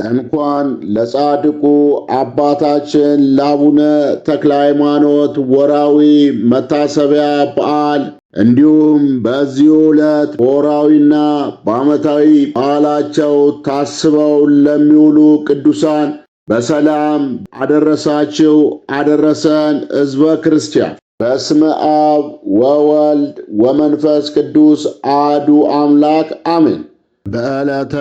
እንኳን ለጻድቁ አባታችን ለአቡነ ተክለ ሃይማኖት ወርሃዊ መታሰቢያ በዓል እንዲሁም በዚህ ዕለት በወርሃዊና በዓመታዊ በዓላቸው ታስበው ለሚውሉ ቅዱሳን በሰላም አደረሳችሁ አደረሰን። ሕዝበ ክርስቲያን በስመ አብ ወወልድ ወመንፈስ ቅዱስ አሐዱ አምላክ አሜን። በዕለተ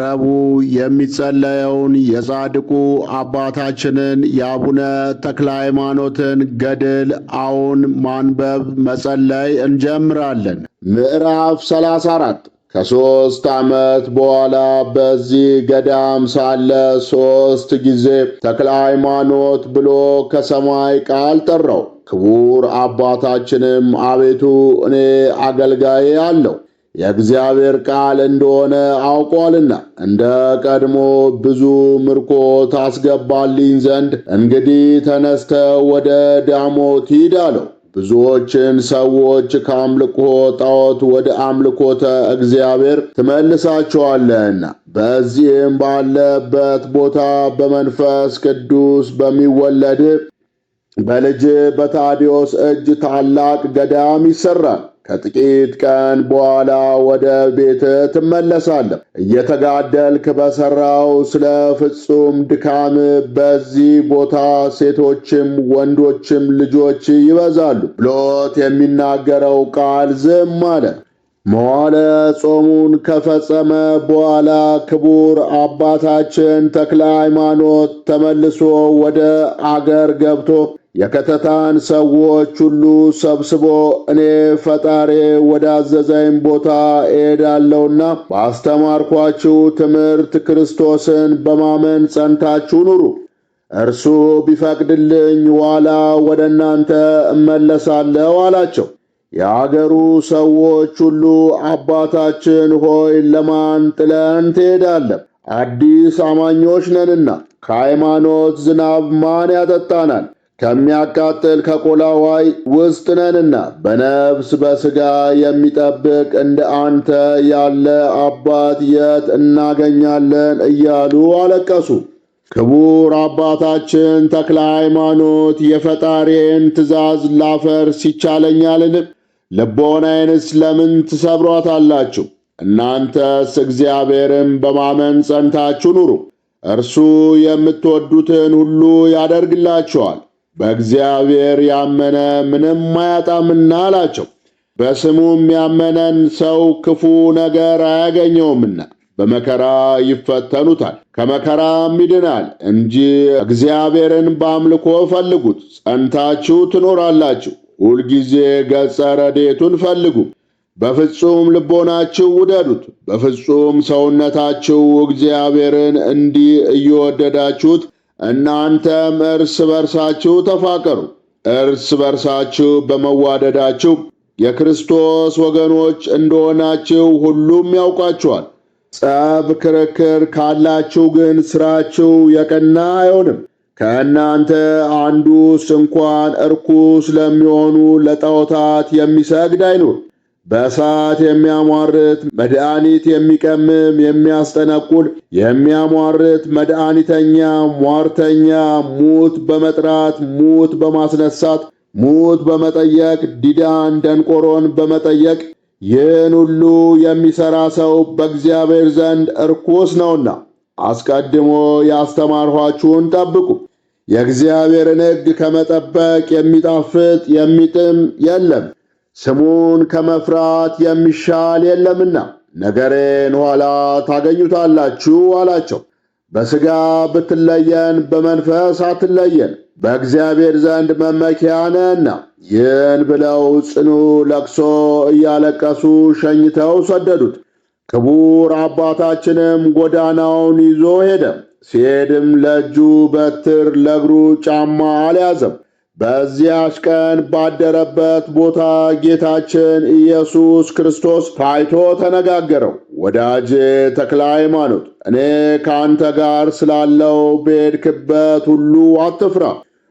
ረቡዕ የሚጸለየውን የጻድቁ አባታችንን የአቡነ ተክለ ሃይማኖትን ገድል አሁን ማንበብ መጸለይ እንጀምራለን። ምዕራፍ 34 ከ3 ዓመት በኋላ በዚህ ገዳም ሳለ 3 ጊዜ ተክለ ሃይማኖት ብሎ ከሰማይ ቃል ጠራው። ክቡር አባታችንም አቤቱ እኔ አገልጋዬ አለው የእግዚአብሔር ቃል እንደሆነ አውቋልና እንደ ቀድሞ ብዙ ምርኮ ታስገባልኝ ዘንድ እንግዲህ ተነስተ ወደ ዳሞት ሂድ አለው። ብዙዎችን ሰዎች ከአምልኮ ጣዖት ወደ አምልኮተ እግዚአብሔር ትመልሳቸዋለህና በዚህም ባለበት ቦታ በመንፈስ ቅዱስ በሚወለድ በልጅ በታዲዮስ እጅ ታላቅ ገዳም ይሠራል። ከጥቂት ቀን በኋላ ወደ ቤት ትመለሳለህ። እየተጋደልክ በሠራው ስለ ፍጹም ድካም በዚህ ቦታ ሴቶችም ወንዶችም ልጆች ይበዛሉ ብሎት የሚናገረው ቃል ዝም አለ። መዋዕለ ጾሙን ከፈጸመ በኋላ ክቡር አባታችን ተክለ ሃይማኖት ተመልሶ ወደ አገር ገብቶ የከተታን ሰዎች ሁሉ ሰብስቦ እኔ ፈጣሪ ወዳዘዘኝ ቦታ እሄዳለሁና ባስተማርኳችሁ ትምህርት ክርስቶስን በማመን ጸንታችሁ ኑሩ። እርሱ ቢፈቅድልኝ ኋላ ወደ እናንተ እመለሳለሁ አላቸው። የአገሩ ሰዎች ሁሉ አባታችን ሆይ ለማን ጥለን ትሄዳለህ? አዲስ አማኞች ነንና ከሃይማኖት ዝናብ ማን ያጠጣናል? ከሚያቃጥል ከቆላዋይ ውስጥ ነንና በነፍስ በሥጋ የሚጠብቅ እንደ አንተ ያለ አባት የት እናገኛለን? እያሉ አለቀሱ። ክቡር አባታችን ተክለ ሃይማኖት የፈጣሪን ትእዛዝ ላፈርስ ይቻለኛልን? ልቦናዬንስ ለምን ትሰብሯታላችሁ? እናንተስ እግዚአብሔርን በማመን ጸንታችሁ ኑሩ። እርሱ የምትወዱትን ሁሉ ያደርግላችኋል። በእግዚአብሔር ያመነ ምንም አያጣምና አላቸው። በስሙም ያመነን ሰው ክፉ ነገር አያገኘውምና በመከራ ይፈተኑታል፣ ከመከራም ይድናል እንጂ እግዚአብሔርን በአምልኮ ፈልጉት፣ ጸንታችሁ ትኖራላችሁ። ሁልጊዜ ገጸ ረድኤቱን ፈልጉ፣ በፍጹም ልቦናችሁ ውደዱት፣ በፍጹም ሰውነታችሁ እግዚአብሔርን እንዲህ እየወደዳችሁት እናንተም እርስ በርሳችሁ ተፋቀሩ። እርስ በርሳችሁ በመዋደዳችሁ የክርስቶስ ወገኖች እንደሆናችሁ ሁሉም ያውቃችኋል። ጸብ፣ ክርክር ካላችሁ ግን ሥራችሁ የቀና አይሆንም። ከእናንተ አንዱስ እንኳን እርኩስ ለሚሆኑ ለጣዖታት የሚሰግድ አይኑር። በእሳት የሚያሟርት መድኃኒት የሚቀምም የሚያስጠነቁል የሚያሟርት መድኃኒተኛ ሟርተኛ ሙት በመጥራት ሙት በማስነሳት ሙት በመጠየቅ ዲዳን ደንቆሮን በመጠየቅ ይህን ሁሉ የሚሠራ ሰው በእግዚአብሔር ዘንድ እርኩስ ነውና አስቀድሞ ያስተማርኋችሁን ጠብቁ። የእግዚአብሔርን ሕግ ከመጠበቅ የሚጣፍጥ የሚጥም የለም፣ ስሙን ከመፍራት የሚሻል የለምና ነገሬን ኋላ ታገኙታላችሁ አላቸው። በሥጋ ብትለየን በመንፈስ አትለየን፣ በእግዚአብሔር ዘንድ መመኪያ ነህና። ይህን ብለው ጽኑ ለቅሶ እያለቀሱ ሸኝተው ሰደዱት። ክቡር አባታችንም ጎዳናውን ይዞ ሄደ። ሲሄድም ለእጁ በትር ለእግሩ ጫማ አልያዘም። በዚያች ቀን ባደረበት ቦታ ጌታችን ኢየሱስ ክርስቶስ ታይቶ ተነጋገረው። ወዳጄ ተክለ ሃይማኖት እኔ ከአንተ ጋር ስላለው በሄድክበት ሁሉ አትፍራ።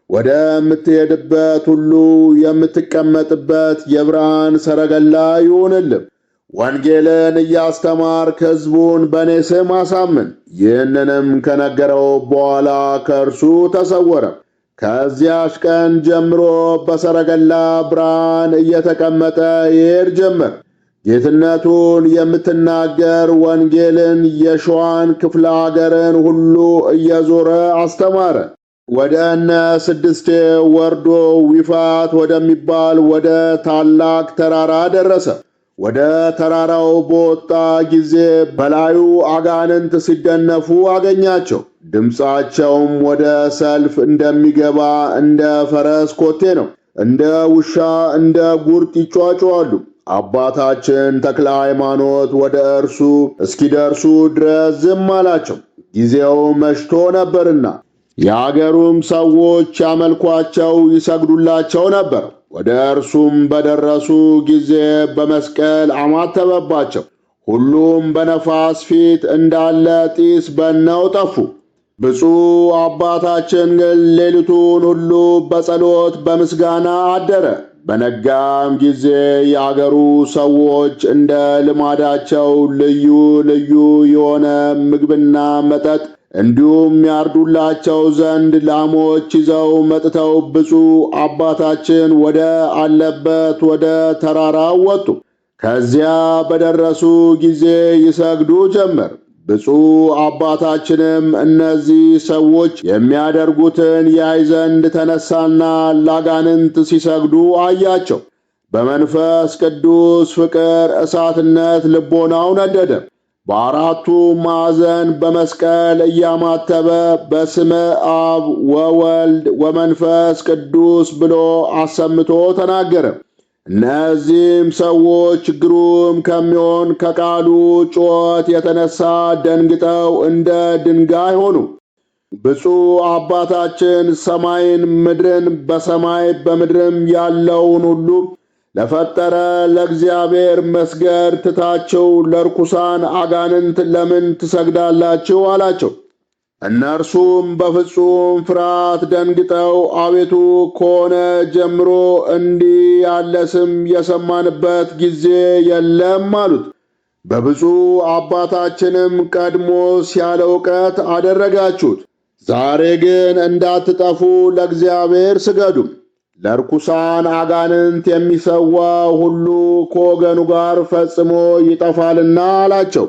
ወደምትሄድበት ሁሉ የምትቀመጥበት የብርሃን ሰረገላ ይሁንልህ። ወንጌልን እያስተማርክ ሕዝቡን በእኔ ስም አሳምን። ይህንንም ከነገረው በኋላ ከእርሱ ተሰወረ። ከዚያች ቀን ጀምሮ በሰረገላ ብርሃን እየተቀመጠ ይሄድ ጀመር። ጌትነቱን የምትናገር ወንጌልን የሸዋን ክፍለ አገርን ሁሉ እየዞረ አስተማረ። ወደ እነ ስድስቴ ወርዶ ዊፋት ወደሚባል ወደ ታላቅ ተራራ ደረሰ። ወደ ተራራው በወጣ ጊዜ በላዩ አጋንንት ሲደነፉ አገኛቸው። ድምፃቸውም ወደ ሰልፍ እንደሚገባ እንደ ፈረስ ኮቴ ነው። እንደ ውሻ እንደ ጉርጥ ይጯጯዋሉ። አባታችን ተክለ ሃይማኖት ወደ እርሱ እስኪደርሱ ድረስ ዝም አላቸው፣ ጊዜው መሽቶ ነበርና። የአገሩም ሰዎች ያመልኳቸው ይሰግዱላቸው ነበር። ወደ እርሱም በደረሱ ጊዜ በመስቀል አማተበባቸው። ሁሉም በነፋስ ፊት እንዳለ ጢስ በነው ጠፉ። ብፁዕ አባታችን ግን ሌሊቱን ሁሉ በጸሎት በምስጋና አደረ። በነጋም ጊዜ የአገሩ ሰዎች እንደ ልማዳቸው ልዩ ልዩ የሆነ ምግብና መጠጥ እንዲሁም ያርዱላቸው ዘንድ ላሞች ይዘው መጥተው ብፁዕ አባታችን ወደ አለበት ወደ ተራራው ወጡ። ከዚያ በደረሱ ጊዜ ይሰግዱ ጀመር። ብፁዕ አባታችንም እነዚህ ሰዎች የሚያደርጉትን ያይ ዘንድ ተነሳና ላጋንንት ሲሰግዱ አያቸው። በመንፈስ ቅዱስ ፍቅር እሳትነት ልቦናው ነደደ። በአራቱ ማዕዘን በመስቀል እያማተበ በስመ አብ ወወልድ ወመንፈስ ቅዱስ ብሎ አሰምቶ ተናገረ። እነዚህም ሰዎች ግሩም ከሚሆን ከቃሉ ጩኸት የተነሳ ደንግጠው እንደ ድንጋይ ሆኑ። ብፁዕ አባታችን ሰማይን ምድርን በሰማይ በምድርም ያለውን ሁሉ ለፈጠረ ለእግዚአብሔር መስገድ ትታችሁ ለርኩሳን አጋንንት ለምን ትሰግዳላችሁ? አላቸው። እነርሱም በፍጹም ፍርሃት ደንግጠው አቤቱ ከሆነ ጀምሮ እንዲህ ያለ ስም የሰማንበት ጊዜ የለም አሉት። በብፁዕ አባታችንም ቀድሞስ ያለ ዕውቀት አደረጋችሁት። ዛሬ ግን እንዳትጠፉ ለእግዚአብሔር ስገዱ። ለርኩሳን አጋንንት የሚሰዋ ሁሉ ከወገኑ ጋር ፈጽሞ ይጠፋልና አላቸው።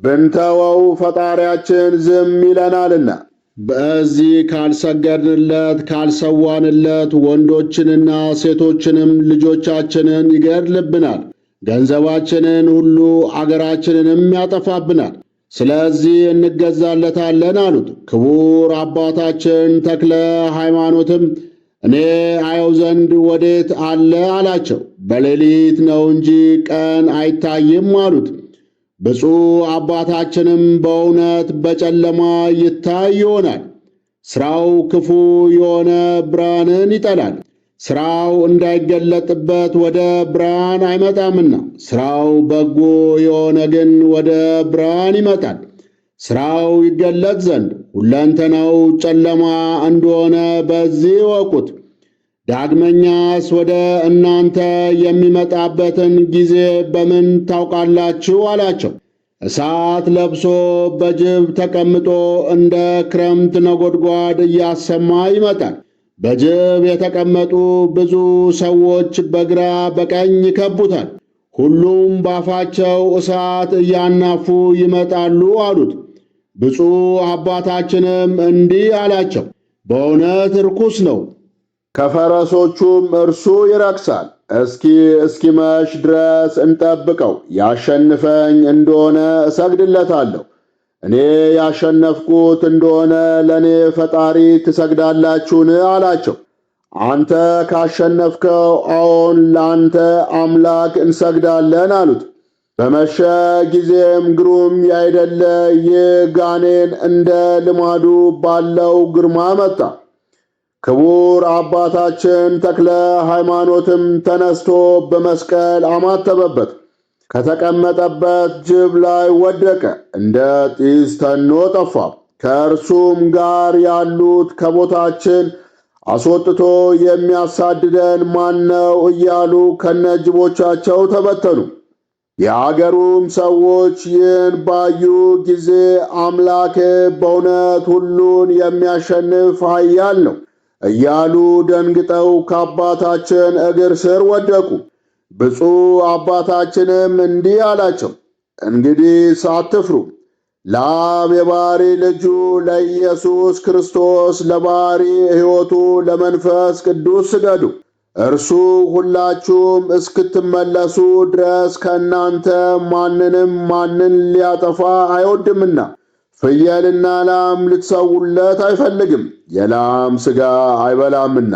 ብንተወው ፈጣሪያችን ዝም ይለናልና። በዚህ ካልሰገድንለት ካልሰዋንለት ወንዶችንና ሴቶችንም ልጆቻችንን ይገድልብናል፣ ገንዘባችንን ሁሉ አገራችንንም ያጠፋብናል። ስለዚህ እንገዛለታለን አሉት። ክቡር አባታችን ተክለ ሃይማኖትም እኔ አየው ዘንድ ወዴት አለ አላቸው። በሌሊት ነው እንጂ ቀን አይታይም አሉት። ብፁዕ አባታችንም በእውነት በጨለማ ይታይ ይሆናል። ሥራው ክፉ የሆነ ብርሃንን ይጠላል፣ ሥራው እንዳይገለጥበት ወደ ብርሃን አይመጣምና። ሥራው በጎ የሆነ ግን ወደ ብርሃን ይመጣል፣ ሥራው ይገለጥ ዘንድ። ሁለንተናው ጨለማ እንደሆነ በዚህ እወቁት። ዳግመኛስ ወደ እናንተ የሚመጣበትን ጊዜ በምን ታውቃላችሁ? አላቸው። እሳት ለብሶ በጅብ ተቀምጦ እንደ ክረምት ነጎድጓድ እያሰማ ይመጣል። በጅብ የተቀመጡ ብዙ ሰዎች በግራ በቀኝ ይከቡታል። ሁሉም ባፋቸው እሳት እያናፉ ይመጣሉ አሉት። ብፁዕ አባታችንም እንዲህ አላቸው፣ በእውነት ርኩስ ነው፣ ከፈረሶቹም እርሱ ይረክሳል። እስኪመሽ ድረስ እንጠብቀው። ያሸንፈኝ እንደሆነ እሰግድለታለሁ። እኔ ያሸነፍኩት እንደሆነ ለእኔ ፈጣሪ ትሰግዳላችሁን? አላቸው። አንተ ካሸነፍከው አዎን ለአንተ አምላክ እንሰግዳለን አሉት። በመሸ ጊዜም ግሩም ያይደለ ይህ ጋኔን እንደ ልማዱ ባለው ግርማ መጣ። ክቡር አባታችን ተክለ ሃይማኖትም ተነስቶ በመስቀል አማተበበት። ከተቀመጠበት ጅብ ላይ ወደቀ፣ እንደ ጢስ ተኖ ጠፋ። ከእርሱም ጋር ያሉት ከቦታችን አስወጥቶ የሚያሳድደን ማን ነው እያሉ ከነጅቦቻቸው ተበተኑ። የአገሩም ሰዎች ይህን ባዩ ጊዜ አምላክ በእውነት ሁሉን የሚያሸንፍ ኃያል ነው እያሉ ደንግጠው ከአባታችን እግር ስር ወደቁ። ብፁዕ አባታችንም እንዲህ አላቸው፣ እንግዲህ አትፍሩ። ለአብ የባሕሪ ልጁ ለኢየሱስ ክርስቶስ ለባሕሪ ሕይወቱ ለመንፈስ ቅዱስ ስገዱ። እርሱ ሁላችሁም እስክትመለሱ ድረስ ከእናንተ ማንን ሊያጠፋ አይወድምና ፍየልና ላም ልትሰውለት አይፈልግም። የላም ሥጋ አይበላምና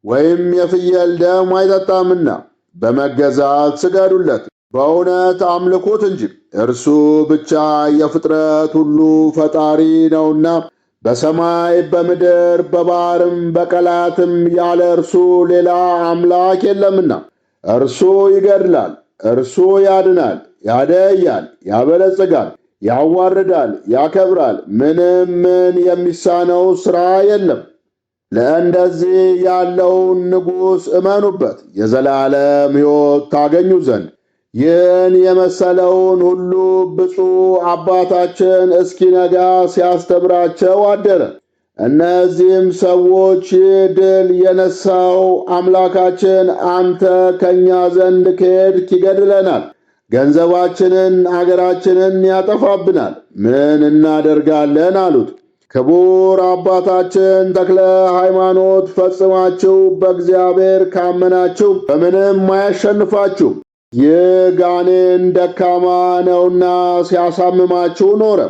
ወይም የፍየል ደም አይጠጣምና በመገዛት ስገዱለት፣ በእውነት አምልኩት እንጂ። እርሱ ብቻ የፍጥረት ሁሉ ፈጣሪ ነውና በሰማይ በምድር በባሕርም በቀላያትም ያለ እርሱ ሌላ አምላክ የለምና። እርሱ ይገድላል፣ እርሱ ያድናል፣ ያደያል፣ ያበለጽጋል፣ ያዋርዳል፣ ያከብራል። ምን የሚሳነው ሥራ የለም። ለእንደዚህ ያለውን ንጉሥ እመኑበት የዘላለም ሕይወት ታገኙ ዘንድ። ይህን የመሰለውን ሁሉ ብፁዕ አባታችን እስኪነጋ ሲያስተምራቸው አደረ። እነዚህም ሰዎች ድል የነሳው አምላካችን አንተ ከእኛ ዘንድ ከሄድክ ይገድለናል፣ ገንዘባችንን አገራችንን ያጠፋብናል፣ ምን እናደርጋለን አሉት። ክቡር አባታችን ተክለ ሃይማኖት ፈጽማችሁ በእግዚአብሔር ካመናችሁ በምንም አያሸንፋችሁ። ይህ ጋኔን ደካማ ነውና ሲያሳምማችሁ ኖረ።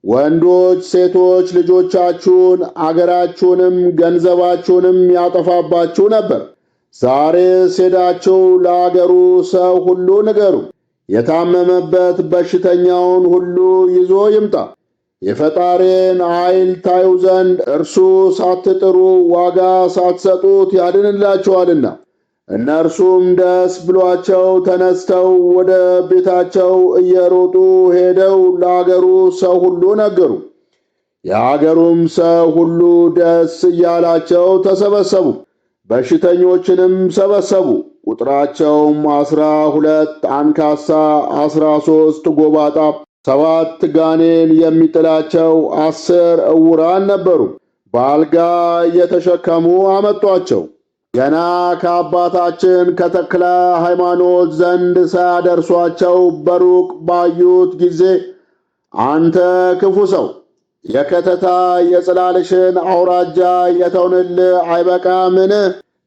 ወንዶች ሴቶች ልጆቻችሁን አገራችሁንም ገንዘባችሁንም ያጠፋባችሁ ነበር። ዛሬስ ሄዳችሁ ለአገሩ ሰው ሁሉ ንገሩ፣ የታመመበት በሽተኛውን ሁሉ ይዞ ይምጣ። የፈጣሪን ኃይል ታዩ ዘንድ እርሱ ሳትጥሩ ዋጋ ሳትሰጡት ያድንላችኋልና። እነርሱም ደስ ብሏቸው ተነስተው ወደ ቤታቸው እየሮጡ ሄደው ለአገሩ ሰው ሁሉ ነገሩ። የአገሩም ሰው ሁሉ ደስ እያላቸው ተሰበሰቡ፣ በሽተኞችንም ሰበሰቡ። ቁጥራቸውም 12 አንካሳ፣ 13 ጎባጣ፣ 7 ጋኔን የሚጥላቸው 10 ዕውራን ነበሩ። በአልጋ እየተሸከሙ አመጧቸው። ገና ከአባታችን ከተክለ ሃይማኖት ዘንድ ሳያደርሷቸው በሩቅ ባዩት ጊዜ አንተ ክፉ ሰው፣ የከተታ የጽላልሽን አውራጃ የተውንልህ አይበቃምን?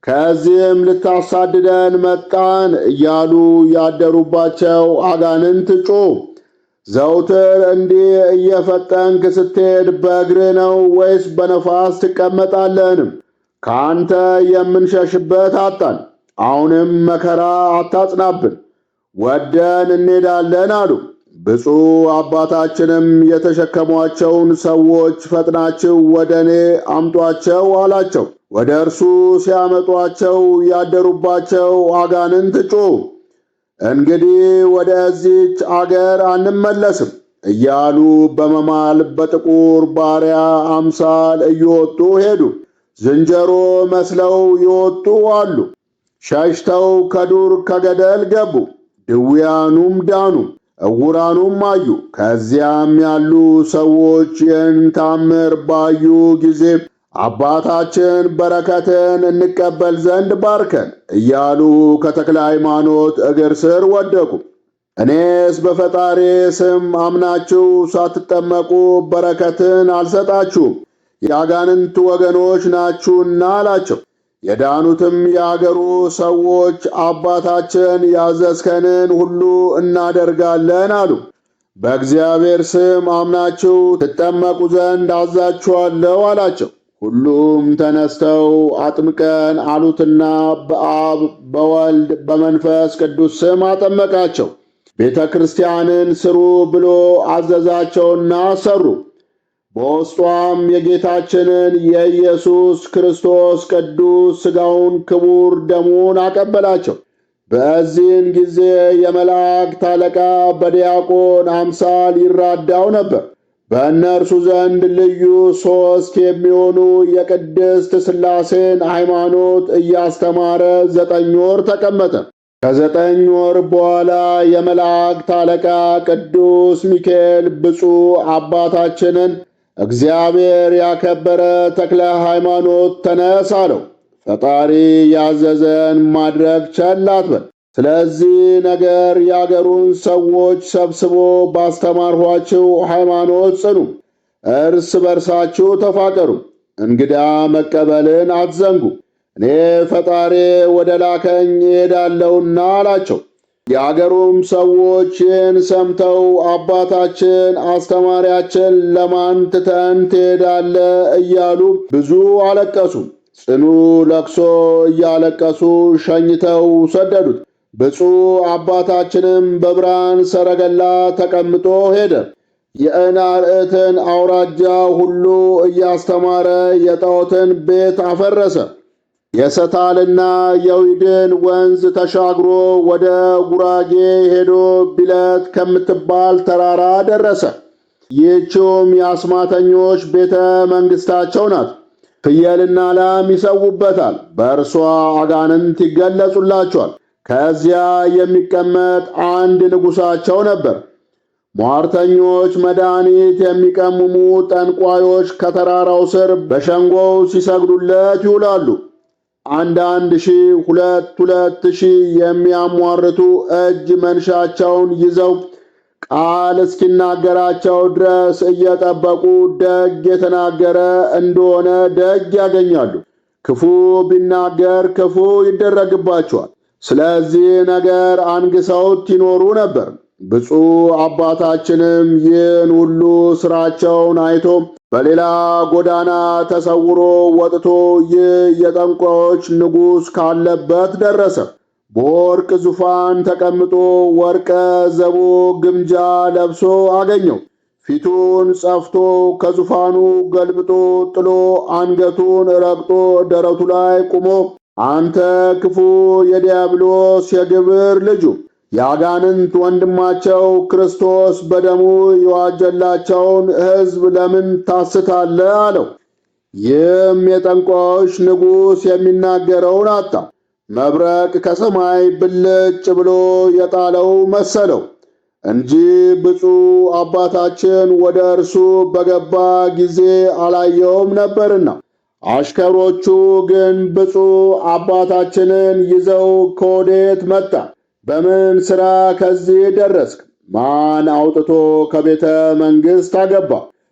ከዚህም ልታሳድደን መጣን እያሉ ያደሩባቸው አጋንንት ጮኹ። ዘውትር እንዲህ እየፈጠንክ ስትሄድ በእግርህ ነው ወይስ በነፋስ ትቀመጣለህንም? ከአንተ የምንሸሽበት አጣን። አሁንም መከራ አታጽናብን፣ ወደን እንሄዳለን አሉ። ብፁዕ አባታችንም የተሸከሟቸውን ሰዎች ፈጥናችሁ ወደ እኔ አምጧቸው አላቸው። ወደ እርሱ ሲያመጧቸው ያደሩባቸው አጋንንት ጮኹ፣ እንግዲህ ወደዚች አገር አንመለስም እያሉ በመማል በጥቁር ባሪያ አምሳል እየወጡ ሄዱ። ዝንጀሮ መስለው ይወጡ አሉ። ሸሽተው ከዱር ከገደል ገቡ። ድውያኑም ዳኑ፣ ዕውራኑም አዩ። ከዚያም ያሉ ሰዎች ይህን ታምር ባዩ ጊዜ አባታችን በረከትን እንቀበል ዘንድ ባርከን እያሉ ከተክለ ሃይማኖት እግር ስር ወደቁ። እኔስ በፈጣሪ ስም አምናችሁ ሳትጠመቁ በረከትን አልሰጣችሁም፣ የአጋንንት ወገኖች ናችሁና አላቸው። የዳኑትም የአገሩ ሰዎች አባታችን ያዘዝከንን ሁሉ እናደርጋለን አሉ። በእግዚአብሔር ስም አምናችሁ ትጠመቁ ዘንድ አዛችኋለሁ አላቸው። ሁሉም ተነስተው አጥምቀን አሉትና በአብ በወልድ በመንፈስ ቅዱስ ስም አጠመቃቸው። ቤተ ክርስቲያንን ስሩ ብሎ አዘዛቸውና ሰሩ። በውስጧም የጌታችንን የኢየሱስ ክርስቶስ ቅዱስ ሥጋውን ክቡር ደሙን አቀበላቸው። በዚህን ጊዜ የመላእክት አለቃ በዲያቆን አምሳል ይራዳው ነበር። በእነርሱ ዘንድ ልዩ 3 የሚሆኑ የቅድስት ሥላሴን ሃይማኖት እያስተማረ 9 ወር ተቀመጠ። ከ9 ወር በኋላ የመላእክት አለቃ ቅዱስ ሚካኤል ብፁዕ አባታችንን እግዚአብሔር ያከበረ ተክለ ሃይማኖት ተነስ አለው። ፈጣሪ ያዘዘን ማድረግ ቸል አትበል። ስለዚህ ነገር የአገሩን ሰዎች ሰብስቦ ባስተማርኋችሁ ሃይማኖት ጽኑ፣ እርስ በርሳችሁ ተፋቀሩ፣ እንግዳ መቀበልን አትዘንጉ፣ እኔ ፈጣሪ ወደ ላከኝ እሄዳለሁና አላቸው። የአገሩም ሰዎች ይህን ሰምተው አባታችን አስተማሪያችን ለማን ትተን ትሄዳለህ እያሉ ብዙ አለቀሱ። ጽኑ ለቅሶ እያለቀሱ ሸኝተው ሰደዱት። ብፁዕ አባታችንም በብርሃን ሰረገላ ተቀምጦ ሄደ። የእናርዕትን አውራጃ ሁሉ እያስተማረ የጣዖትን ቤት አፈረሰ። የሰታልና የዊድን ወንዝ ተሻግሮ ወደ ጉራጌ ሄዶ ቢለት ከምትባል ተራራ ደረሰ። ይህችውም የአስማተኞች ቤተ መንግሥታቸው ናት። ፍየልና ላም ይሰዉበታል፣ በእርሷ አጋንንት ይገለጹላቸዋል። ከዚያ የሚቀመጥ አንድ ንጉሣቸው ነበር። ሟርተኞች፣ መድኃኒት የሚቀምሙ ጠንቋዮች ከተራራው ስር በሸንጎው ሲሰግዱለት ይውላሉ። 1,000 2,000 የሚያሟርቱ እጅ መንሻቸውን ይዘው ቃል እስኪናገራቸው ድረስ እየጠበቁ ደግ የተናገረ እንደሆነ ደግ ያገኛሉ፣ ክፉ ቢናገር ክፉ ይደረግባቸዋል። ስለዚህ ነገር አንግሰውት ይኖሩ ነበር። ብፁዕ አባታችንም ይህን ሁሉ ሥራቸውን አይቶ በሌላ ጎዳና ተሰውሮ ወጥቶ ይህ የጠንቋዮች ንጉሥ ካለበት ደረሰ። በወርቅ ዙፋን ተቀምጦ ወርቀ ዘቦ ግምጃ ለብሶ አገኘው። ፊቱን ጸፍቶ ከዙፋኑ ገልብጦ ጥሎ አንገቱን ረግጦ ደረቱ ላይ ቆሞ አንተ ክፉ የዲያብሎስ የግብር ልጁ የአጋንንት ወንድማቸው ክርስቶስ በደሙ የዋጀላቸውን ሕዝብ ለምን ታስታለህ? አለው። ይህም የጠንቋዮች ንጉሥ የሚናገረውን አጣ። መብረቅ ከሰማይ ብልጭ ብሎ የጣለው መሰለው እንጂ ብፁዕ አባታችን ወደ እርሱ በገባ ጊዜ አላየውም ነበርና። አሽከሮቹ ግን ብፁዕ አባታችንን ይዘው ከወዴት መጣ? በምን ሥራ ከዚህ ደረስክ? ማን አውጥቶ ከቤተ መንግሥት አገባ?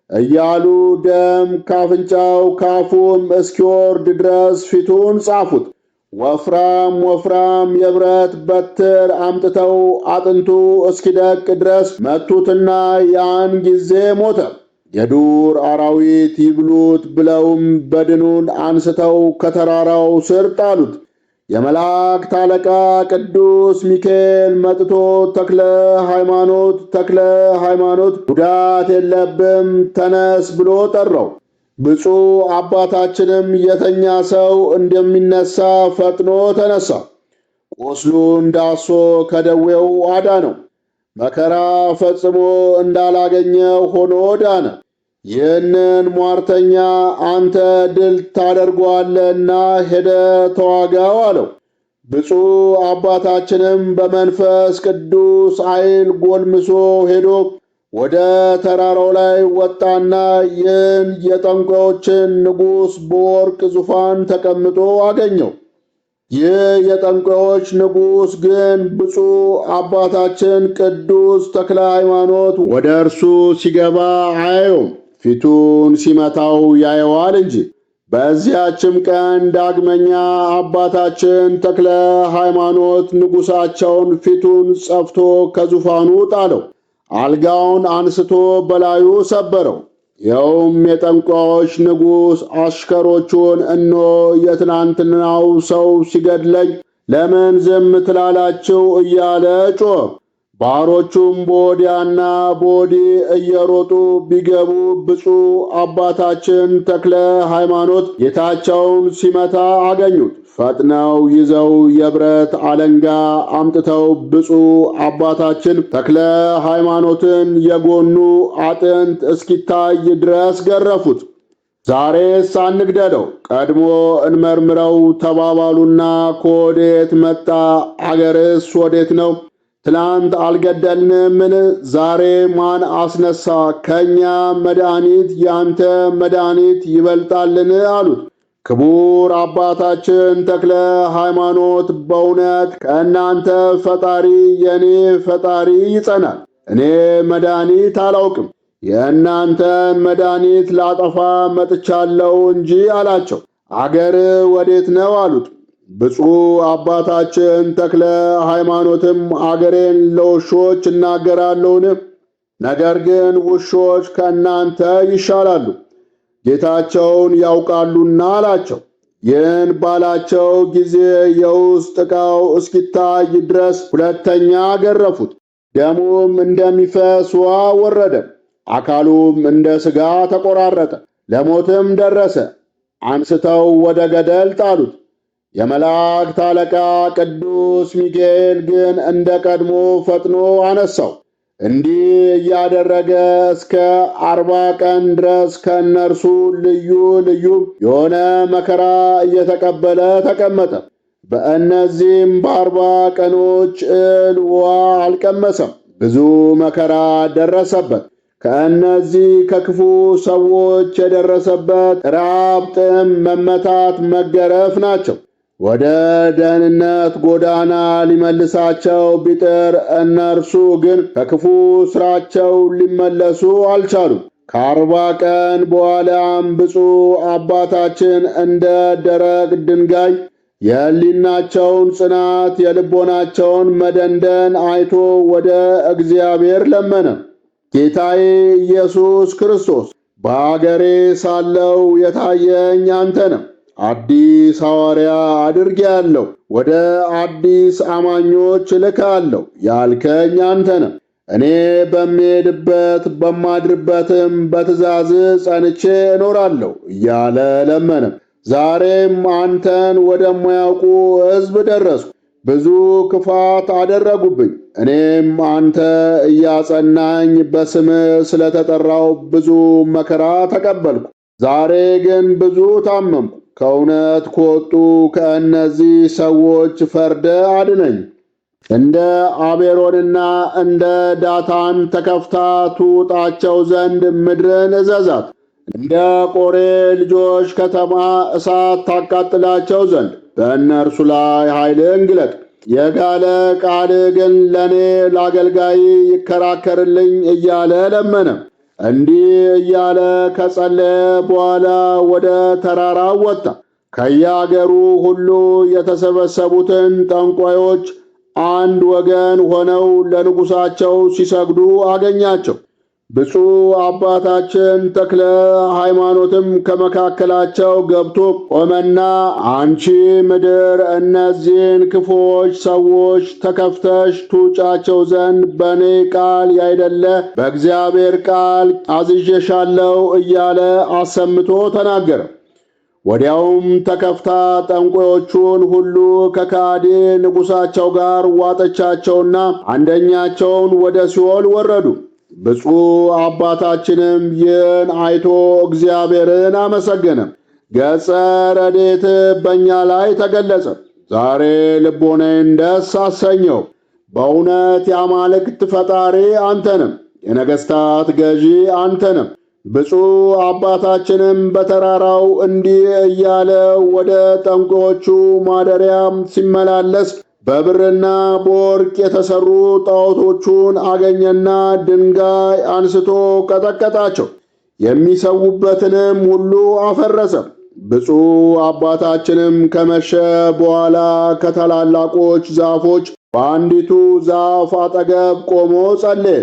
እያሉ ደም ካፍንጫው ካፉም እስኪወርድ ድረስ ፊቱን ጻፉት። ወፍራም ወፍራም የብረት በትር አምጥተው አጥንቱ እስኪደቅ ድረስ መቱትና ያን ጊዜ ሞተ። የዱር አራዊት ይብሉት ብለውም በድኑን አንስተው ከተራራው ስር ጣሉት። የመላእክት አለቃ ቅዱስ ሚካኤል መጥቶ ተክለ ሃይማኖት ጉዳት የለብም ተነስ ብሎ ጠራው። ብፁዕ አባታችንም የተኛ ሰው እንደሚነሳ ፈጥኖ ተነሳ። ቁስሉን ዳሶ ከደዌው አዳነው። መከራ ፈጽሞ እንዳላገኘው ሆኖ ዳነ። ይህንን ሟርተኛ አንተ ድል ታደርገዋለህና ሄደ ተዋጋው አለው። ብፁዕ አባታችንም በመንፈስ ቅዱስ ኃይል ጎልምሶ ሄዶ ወደ ተራራው ላይ ወጣና ይህን የጠንቋዮችን ንጉሥ በወርቅ ዙፋን ተቀምጦ አገኘው። ይህ የጠንቋዮች ንጉሥ ግን ብፁዕ አባታችን ቅዱስ ተክለ ሃይማኖት ወደ እርሱ ሲገባ አየውም፣ ፊቱን ሲመታው ያየዋል እንጂ። በዚያችም ቀን ዳግመኛ አባታችን ተክለ ሃይማኖት ንጉሣቸውን ፊቱን ጸፍቶ ከዙፋኑ ጣለው። አልጋውን አንስቶ በላዩ ሰበረው። ይኸውም የጠንቋዮች ንጉሥ አሽከሮቹን እነሆ የትናንትናው ሰው ሲገድለኝ ለምን ዝም ትላላችሁ እያለ ጮኸ። ባሮቹም በወዲያና በወዲህ እየሮጡ ቢገቡ ብፁዕ አባታችን ተክለ ሃይማኖት ጌታቸውን ሲመታ አገኙት። ፈጥነው ይዘው የብረት አለንጋ አምጥተው ብፁዕ አባታችን ተክለ ሃይማኖትን የጎኑ አጥንት እስኪታይ ድረስ ገረፉት። ዛሬስ አንግደለው፣ ቀድሞ እንመርምረው ተባባሉና ከወዴት መጣ? አገርስ ወዴት ነው? ትላንት አልገደልንምን? ዛሬ ማን አስነሳ? ከእኛ መድኃኒት ያንተ መድኃኒት ይበልጣልን? አሉት። ክቡር አባታችን ተክለ ሃይማኖት በእውነት ከእናንተ ፈጣሪ የእኔ ፈጣሪ ይጸናል። እኔ መድኃኒት አላውቅም፣ የእናንተን መድኃኒት ላጠፋ መጥቻለሁ እንጂ አላቸው። አገር ወዴት ነው? አሉት። ብፁዕ አባታችን ተክለ ሃይማኖትም አገሬን ለውሾች እናገራለሁን? ነገር ግን ውሾች ከእናንተ ይሻላሉ፣ ጌታቸውን ያውቃሉና አላቸው። ይህን ባላቸው ጊዜ የውስጥ ዕቃው እስኪታይ ድረስ ሁለተኛ ገረፉት። ደሙም እንደሚፈስ ውሃ ወረደ፣ አካሉም እንደ ሥጋ ተቆራረጠ፣ ለሞትም ደረሰ። አንስተው ወደ ገደል ጣሉት። የመላእክት አለቃ ቅዱስ ሚካኤል ግን እንደ ቀድሞ ፈጥኖ አነሳው። እንዲህ እያደረገ እስከ 40 ቀን ድረስ ከእነርሱ ልዩ ልዩ የሆነ መከራ እየተቀበለ ተቀመጠ። በእነዚህም በ40 ቀኖች እህል ውሃ አልቀመሰም። ብዙ መከራ ደረሰበት። ከእነዚህ ከክፉ ሰዎች የደረሰበት ራብ፣ ጥም፣ መመታት፣ መገረፍ ናቸው። ወደ ደህንነት ጎዳና ሊመልሳቸው ቢጥር እነርሱ ግን ከክፉ ሥራቸው ሊመለሱ አልቻሉም። ከ40 ቀን በኋላም ብፁዕ አባታችን እንደ ደረቅ ድንጋይ የሕሊናቸውን ጽናት የልቦናቸውን መደንደን አይቶ ወደ እግዚአብሔር ለመነ። ጌታዬ ኢየሱስ ክርስቶስ በአገሬ ሳለው የታየኝ አንተ ነው። አዲስ ሐዋርያ አድርጌአለሁ፣ ወደ አዲስ አማኞች እልካለሁ ያልከኝ አንተ ነህ። እኔ በምሄድበት በማድርበትም በትእዛዝ ጸንቼ እኖራለሁ እያለ ለመነ። ዛሬም አንተን ወደማያውቁ ሕዝብ ደረስኩ። ብዙ ክፋት አደረጉብኝ። እኔም አንተ እያጸናኝ በስምህ ስለተጠራው ብዙ መከራ ተቀበልኩ። ዛሬ ግን ብዙ ታመምኩ። ከእውነት ከወጡ ከእነዚህ ሰዎች ፈርደ አድነኝ። እንደ አቤሮንና እንደ ዳታን ተከፍታ ትውጣቸው ዘንድ ምድርን እዘዛት። እንደ ቆሬ ልጆች ከተማ እሳት ታቃጥላቸው ዘንድ በእነርሱ ላይ ኃይልን ግለጥ። የጋለ ቃል ግን ለእኔ ለአገልጋይ ይከራከርልኝ እያለ ለመነ። እንዲህ እያለ ከጸለየ በኋላ ወደ ተራራው ወጣ። ከየአገሩ ሁሉ የተሰበሰቡትን ጠንቋዮች አንድ ወገን ሆነው ለንጉሣቸው ሲሰግዱ አገኛቸው። ብፁዕ አባታችን ተክለ ሃይማኖትም ከመካከላቸው ገብቶ ቆመና፣ አንቺ ምድር እነዚህን ክፉዎች ሰዎች ተከፍተሽ ትውጫቸው ዘንድ በእኔ ቃል ያይደለ በእግዚአብሔር ቃል አዝዤሻለሁ እያለ አሰምቶ ተናገረ። ወዲያውም ተከፍታ ጠንቋዮቹን ሁሉ ከካዲ ንጉሣቸው ጋር ዋጠቻቸውና አንደኛቸውን ወደ ሲኦል ወረዱ። ብፁዕ አባታችንም ይህን አይቶ እግዚአብሔርን አመሰገነ። ገጸ ረድኤት በእኛ ላይ ተገለጸ። ዛሬ ልቦናዬን ደስ አሰኘው። በእውነት የአማልክት ፈጣሪ አንተንም፣ የነገሥታት ገዢ አንተንም። ብፁዕ አባታችንም በተራራው እንዲህ እያለ ወደ ጠንቋዮቹ ማደሪያም ሲመላለስ በብርና በወርቅ የተሰሩ ጣዖቶቹን አገኘና ድንጋይ አንስቶ ቀጠቀጣቸው፣ የሚሰዉበትንም ሁሉ አፈረሰ። ብፁዕ አባታችንም ከመሸ በኋላ ከታላላቆች ዛፎች በአንዲቱ ዛፍ አጠገብ ቆሞ ጸለየ።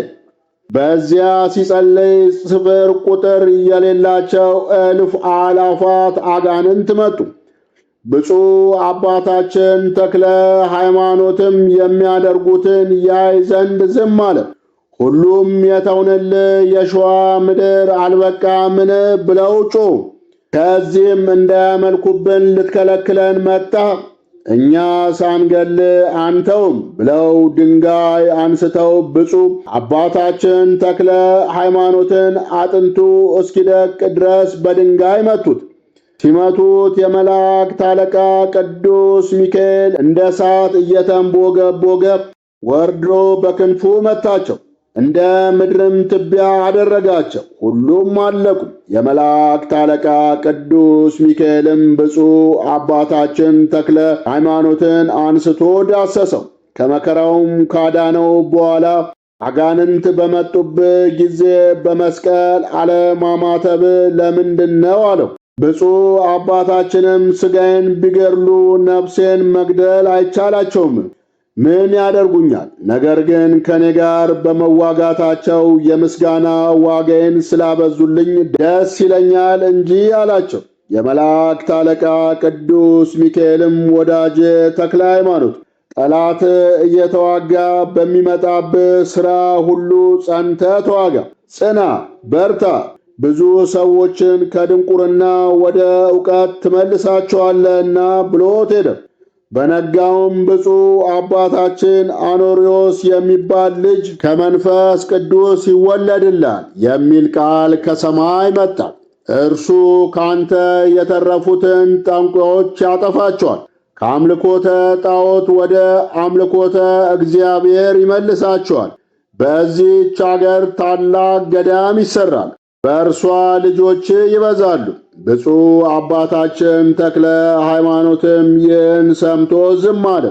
በዚያ ሲጸልይ ስፍር ቁጥር የሌላቸው እልፍ አላፋት አጋንንት መጡ። ብፁዕ አባታችን ተክለ ሃይማኖትም የሚያደርጉትን ያይ ዘንድ ዝም አለ። ሁሉም የተውንልህ የሸዋ ምድር አልበቃምን ብለው ጮኹ። ከዚህም እንዳያመልኩብን ልትከለክለን መጣ። እኛ ሳንገል አንተውም ብለው ድንጋይ አንስተው ብፁዕ አባታችን ተክለ ሃይማኖትን አጥንቱ እስኪደቅ ድረስ በድንጋይ መቱት። ሲመቱት የመላእክት አለቃ ቅዱስ ሚካኤል እንደ እሳት እየተንቦገቦገ ወርዶ በክንፉ መታቸው፣ እንደ ምድርም ትቢያ አደረጋቸው። ሁሉም አለቁ። የመላእክት አለቃ ቅዱስ ሚካኤልም ብፁዕ አባታችን ተክለ ሃይማኖትን አንስቶ ዳሰሰው። ከመከራውም ካዳነው በኋላ አጋንንት በመጡብህ ጊዜ በመስቀል አለማማተብ ለምንድን ነው አለው። ብፁዕ አባታችንም ሥጋዬን ቢገድሉ ነፍሴን መግደል አይቻላቸውም። ምን ያደርጉኛል? ነገር ግን ከኔ ጋር በመዋጋታቸው የምስጋና ዋጋዬን ስላበዙልኝ ደስ ይለኛል እንጂ አላቸው። የመላእክት አለቃ ቅዱስ ሚካኤልም ወዳጄ ተክለ ሃይማኖት ጠላት እየተዋጋ በሚመጣብህ ሥራ ሁሉ ጸንተ ተዋጋ፣ ጽና፣ በርታ፣ ብዙ ሰዎችን ከድንቁርና ወደ ዕውቀት ትመልሳቸዋለህና ብሎት ሄደ። በነጋውም ብፁዕ አባታችን አኖሪዎስ የሚባል ልጅ ከመንፈስ ቅዱስ ይወለድላል የሚል ቃል ከሰማይ መጣ። እርሱ ካንተ የተረፉትን ጠንቋዮች ያጠፋቸዋል፣ ከአምልኮተ ጣዖት ወደ አምልኮተ እግዚአብሔር ይመልሳቸዋል። በዚህች አገር ታላቅ ገዳም ይሠራል፣ በእርሷ ልጆች ይበዛሉ። ብፁዕ አባታችን ተክለ ሃይማኖትም ይህን ሰምቶ ዝም አለ።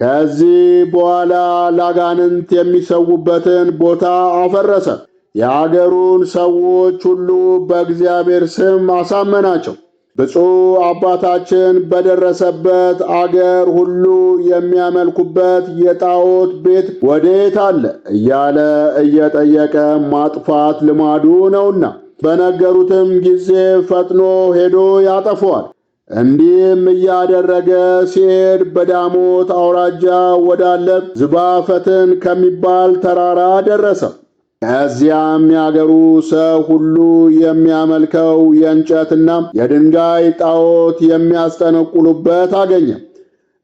ከዚህ በኋላ ላጋንንት የሚሰዉበትን ቦታ አፈረሰ። የአገሩን ሰዎች ሁሉ በእግዚአብሔር ስም አሳመናቸው። ብፁዕ አባታችን በደረሰበት አገር ሁሉ የሚያመልኩበት የጣዖት ቤት ወዴት አለ እያለ እየጠየቀ ማጥፋት ልማዱ ነውና በነገሩትም ጊዜ ፈጥኖ ሄዶ ያጠፈዋል። እንዲህም እያደረገ ሲሄድ በዳሞት አውራጃ ወዳለ ዝባፈትን ከሚባል ተራራ ደረሰ። ከዚያም ያገሩ ሰው ሁሉ የሚያመልከው የእንጨትና የድንጋይ ጣዖት የሚያስጠነቁሉበት አገኘ።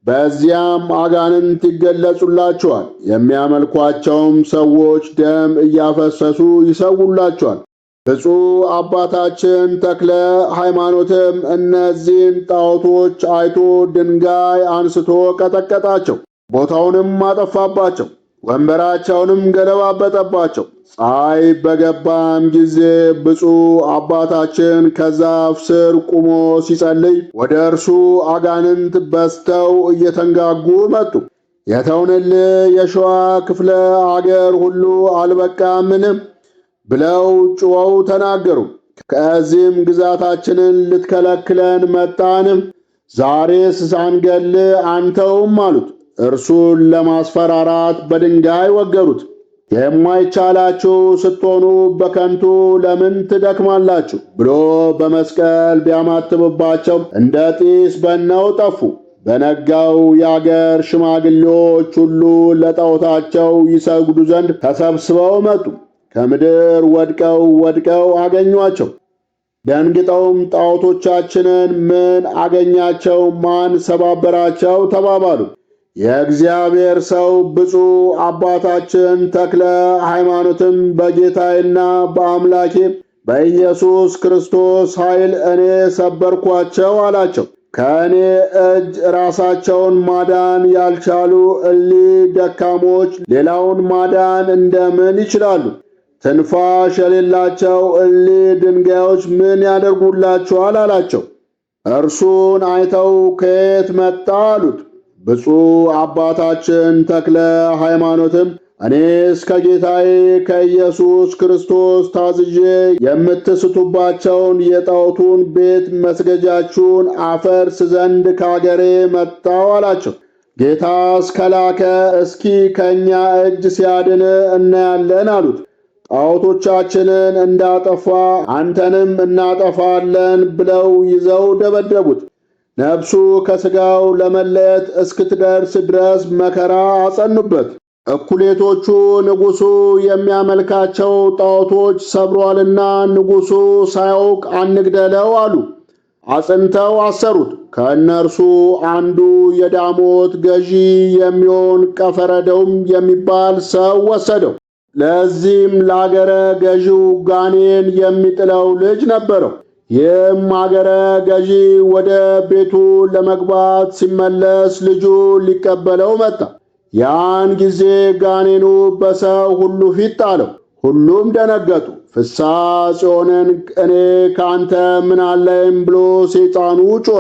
በዚያም አጋንንት ይገለጹላቸዋል። የሚያመልኳቸውም ሰዎች ደም እያፈሰሱ ይሰውላቸዋል። ብፁዕ አባታችን ተክለ ሃይማኖትም እነዚህን ጣዖቶች አይቶ ድንጋይ አንስቶ ቀጠቀጣቸው፣ ቦታውንም አጠፋባቸው፣ ወንበራቸውንም ገለባበጠባቸው። ፀሐይ በገባም ጊዜ ብፁዕ አባታችን ከዛፍ ስር ቆሞ ሲጸልይ ወደ እርሱ አጋንንት በዝተው እየተንጋጉ መጡ። የተውንልህ የሸዋ ክፍለ አገር ሁሉ አልበቃምን ብለው ጮኸው ተናገሩ። ከዚህም ግዛታችንን ልትከለክለን መጣን? ዛሬስ ሳንገልህ አንተውም አሉት። እርሱን ለማስፈራራት በድንጋይ ወገሩት። የማይቻላችሁ ስትሆኑ በከንቱ ለምን ትደክማላችሁ ብሎ በመስቀል ቢያማትብባቸው እንደ ጢስ በነው ጠፉ። በነጋው የአገር ሽማግሌዎች ሁሉ ለጣዖታቸው ይሰግዱ ዘንድ ተሰብስበው መጡ። ከምድር ወድቀው አገኟቸው። ደንግጠውም ጣዖቶቻችንን ምን አገኛቸው? ማን ሰባበራቸው? ተባባሉ። የእግዚአብሔር ሰው ብፁዕ አባታችን ተክለ ሃይማኖትም በጌታዬና በአምላኬ በኢየሱስ ክርስቶስ ኃይል እኔ ሰበርኳቸው አላቸው። ከእኔ እጅ ራሳቸውን ማዳን ያልቻሉ እሊህ ደካሞች ሌላውን ማዳን እንደምን ይችላሉ? ትንፋሽ የሌላቸው እሊህ ድንጋዮች ምን ያደርጉላቸዋል? አላቸው። እርሱን አይተው ከየት መጣ አሉት። ብፁዕ አባታችን ተክለ ሃይማኖትም እኔስ ከጌታዬ ከኢየሱስ ክርስቶስ ታዝዤ የምትስቱባቸውን የጣዖቱን ቤት መስገጃችሁን አፈርስ ዘንድ ከአገሬ መጣው አላቸው። ጌታ እስከላከ እስኪ ከእኛ እጅ ሲያድን እናያለን አሉት። ጣዖቶቻችንን እንዳጠፋ አንተንም እናጠፋለን ብለው ይዘው ደበደቡት። ነፍሱ ከሥጋው ለመለየት እስክትደርስ ድረስ መከራ አጸኑበት። እኩሌቶቹ ንጉሡ የሚያመልካቸው ጣዖቶች ሰብሯልና ንጉሡ ሳያውቅ አንግደለው አሉ። አጽንተው አሰሩት። ከእነርሱ አንዱ የዳሞት ገዢ የሚሆን ቀፈረደውም የሚባል ሰው ወሰደው። ለዚህም ለአገረ ገዢው ጋኔን የሚጥለው ልጅ ነበረው። ይህም አገረ ገዢ ወደ ቤቱ ለመግባት ሲመለስ ልጁ ሊቀበለው መጣ። ያን ጊዜ ጋኔኑ በሰው ሁሉ ፊት ጣለው። ሁሉም ደነገጡ። ፍስሐ ጽዮንን እኔ ካንተ ምን አለኝ ብሎ ሰይጣኑ ጮኸ።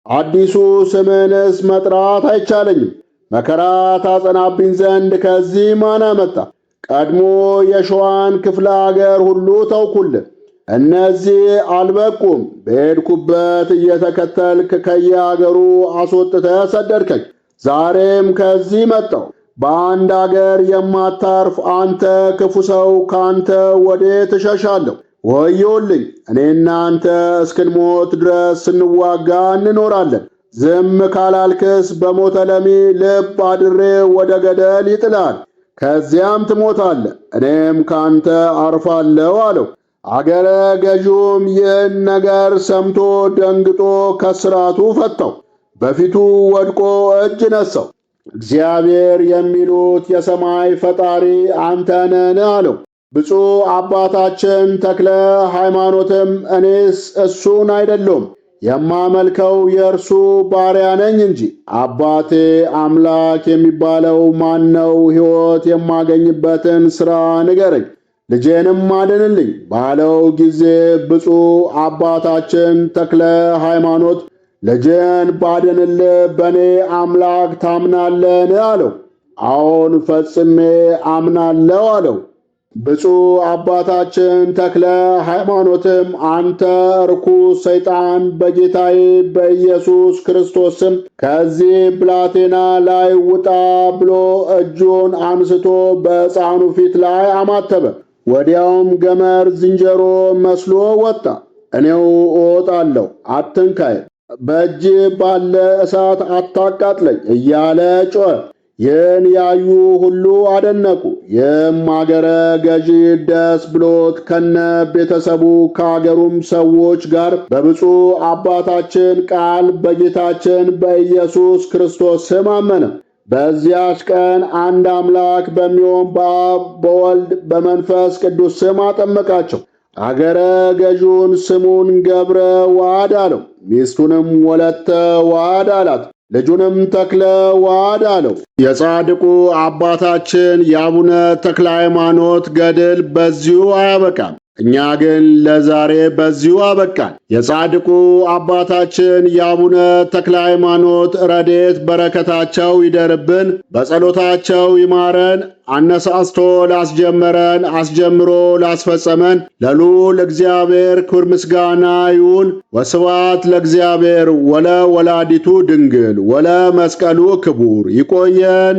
አዲሱ ስምንስ መጥራት አይቻለኝም። መከራ ታጸናብኝ ዘንድ ከዚህ ማን አመጣ? ቀድሞ የሸዋን ክፍለ አገር ሁሉ ተውኩልህ። እነዚህ አልበቁም። በሄድኩበት እየተከተልክ ከየአገሩ አስወጥተህ ሰደድከኝ። ዛሬም ከዚህ መጣሁ። በአንድ አገር የማታርፍ አንተ ክፉ ሰው፣ ካንተ ወዴት እሸሻለሁ? ወዮልኝ! እኔና አንተ እስክንሞት ድረስ ስንዋጋ እንኖራለን። ዝም ካላልክስ በሞተ ለሚ ልብ አድሬ ወደ ገደል ይጥላል፣ ከዚያም ትሞታለህ። እኔም ካንተ አርፋለሁ አለው። አገረ ገዢውም ይህን ነገር ሰምቶ ደንግጦ ከስራቱ ፈታው። በፊቱ ወድቆ እጅ ነሳው። እግዚአብሔር የሚሉት የሰማይ ፈጣሪ አንተ ነህን? አለው። ብፁዕ አባታችን ተክለ ሃይማኖትም እኔስ እሱን አይደለሁም የማመልከው የእርሱ ባሪያ ነኝ እንጂ አባቴ አምላክ የሚባለው ማን ነው? ሕይወት የማገኝበትን ሥራ ንገረኝ፣ ልጄንም አድንልኝ ባለው ጊዜ ብፁዕ አባታችን ተክለ ሃይማኖት ልጄን ባድንልህ በእኔ አምላክ ታምናለህን? አለው። አዎን ፈጽሜ አምናለሁ አለው። ብፁዕ አባታችን ተክለ ሃይማኖትም አንተ ርኩስ ሰይጣን በጌታዬ በኢየሱስ ክርስቶስ ስም ከዚህ ብላቴና ላይ ውጣ ብሎ እጁን አንስቶ በሕፃኑ ፊት ላይ አማተበ። ወዲያውም ገመድ ዝንጀሮ መስሎ ወጣ። እኔው እወጣለሁ፣ አትንካይ፣ በእጅ ባለ እሳት አታቃጥለኝ እያለ ጮኸ። ይህን ያዩ ሁሉ አደነቁ። ይህም አገረ ገዢ ደስ ብሎት ከነ ቤተሰቡ ከአገሩም ሰዎች ጋር በብፁዕ አባታችን ቃል በጌታችን በኢየሱስ ክርስቶስ ስም አመነ። በዚያች ቀን አንድ አምላክ በሚሆን በአብ በወልድ በመንፈስ ቅዱስ ስም አጠመቃቸው። አገረ ገዢውን ስሙን ገብረ ዋህድ አለው። ሚስቱንም ወለተ ዋህድ አላት። ልጁንም ተክለ ዋህድ አለው። የጻድቁ አባታችን የአቡነ ተክለ ሃይማኖት ገድል በዚሁ አያበቃም። እኛ ግን ለዛሬ በዚሁ አበቃን። የጻድቁ አባታችን የአቡነ ተክለ ሃይማኖት ረድኤት በረከታቸው ይደርብን፣ በጸሎታቸው ይማረን። አነሳስቶ ላስጀመረን አስጀምሮ ላስፈጸመን ለልዑል እግዚአብሔር ክብር ምስጋና ይሁን። ወስብሐት ለእግዚአብሔር ወለ ወላዲቱ ድንግል ወለ መስቀሉ ክቡር። ይቆየን።